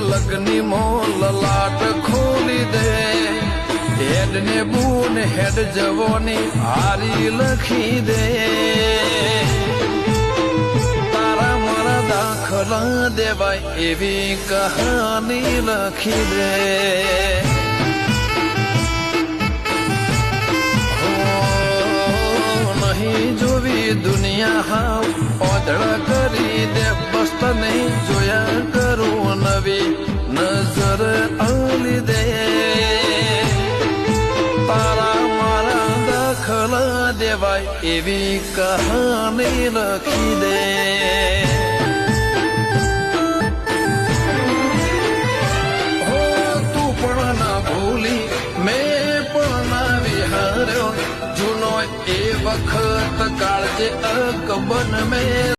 લગ્ની mall લાટ ખોલી દે હેડ ને બૂન હેડ જવોની હારી લખી દે તારા મારા દાખલા દેવાય એવી કહાની લખી દે જોવી દુનિયા હાવ ઓધળ કરી દે બસ તને જોયા કરું નવી નજર આલી દે તારા મારા દાખલા દેવાય એવી કહાની લખી દે હો તું પણ ના ભૂલી મેં પણ ના વિહાર્યો જૂનો એ વખત કાળજે અકબન મેં